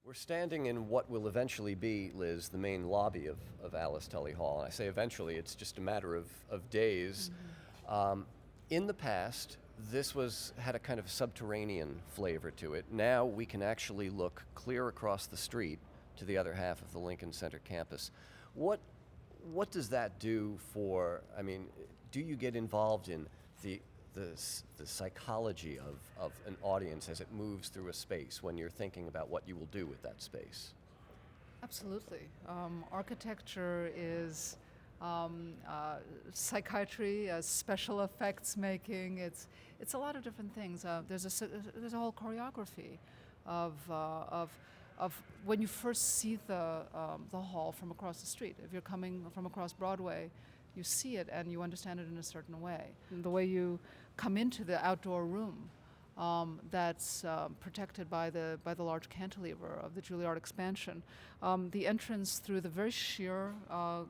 We're standing in what will eventually be, Liz, the main lobby of Alice Tully Hall. And I say eventually, it's just a matter of days. In the past, this had a kind of subterranean flavor to it. Now we can actually look clear across the street to the other half of the Lincoln Center campus. What does that do for, do you get involved in the psychology of an audience as it moves through a space when you're thinking about what you will do with that space? Absolutely. Architecture is psychiatry, special effects making. It's a lot of different things. There's a whole choreography of when you first see the hall from across the street. If you're coming from across Broadway, you see it and you understand it in a certain way. And the way you come into the outdoor room that's protected by the large cantilever of the Juilliard expansion, the entrance through the very sheer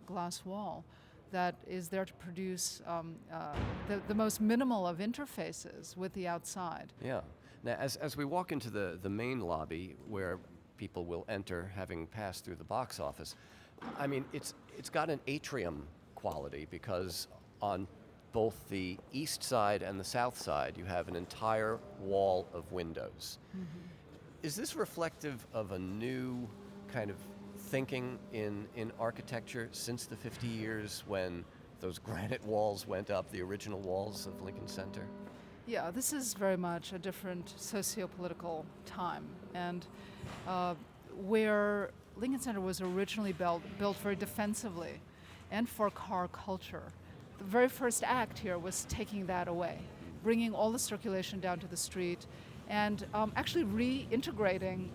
glass wall that is there to produce the most minimal of interfaces with the outside. Yeah. Now, as we walk into the main lobby where people will enter having passed through the box office, it's got an atrium quality because on both the east side and the south side you have an entire wall of windows. Is this reflective of a new kind of thinking in architecture since the 50 years when those granite walls went up, the original walls of Lincoln Center? Yeah, this is very much a different socio-political time, and where Lincoln Center was originally built very defensively and for car culture. The very first act here was taking that away, bringing all the circulation down to the street, and actually reintegrating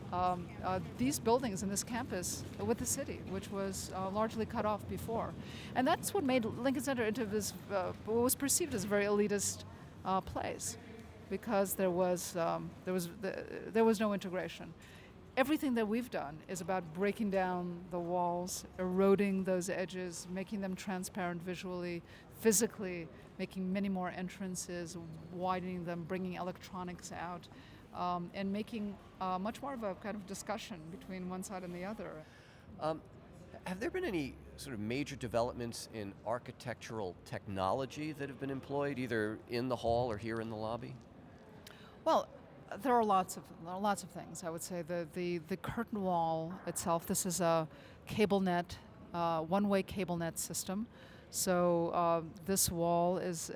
these buildings in this campus with the city, which was largely cut off before. And that's what made Lincoln Center into this, what was perceived as a very elitist place, because there was no integration. Everything that we've done is about breaking down the walls, eroding those edges, making them transparent visually, physically, making many more entrances, widening them, bringing electronics out, and making much more of a kind of discussion between one side and the other. Have there been any sort of major developments in architectural technology that have been employed either in the hall or here in the lobby? Well, there are lots of things. I would say the curtain wall itself. This is a cable net, one-way cable net system. So this wall is,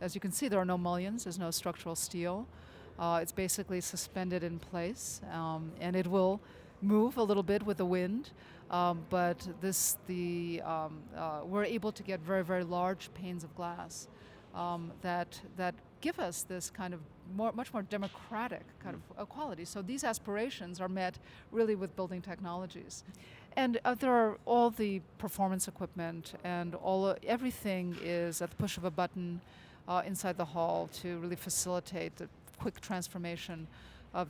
as you can see, there are no mullions. There's no structural steel. It's basically suspended in place, and it will move a little bit with the wind. But we're able to get very, very large panes of glass that give us this kind of much more democratic kind of quality. So these aspirations are met really with building technologies. And there are all the performance equipment and everything is at the push of a button inside the hall to really facilitate the quick transformation of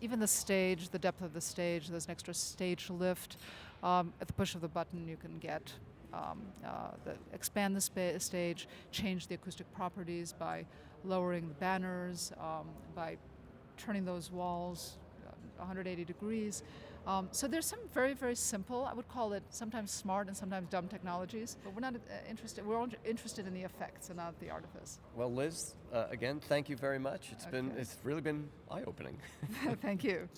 even the stage, the depth of the stage. There's an extra stage lift. At the push of the button you can get expand the stage, change the acoustic properties by lowering the banners, by turning those walls 180 degrees. So there's some very, very simple, I would call it sometimes smart and sometimes dumb technologies, but we're not interested. We're interested in the effects and not the artifice. Well, Liz, again, thank you very much. It's really been eye-opening. Thank you.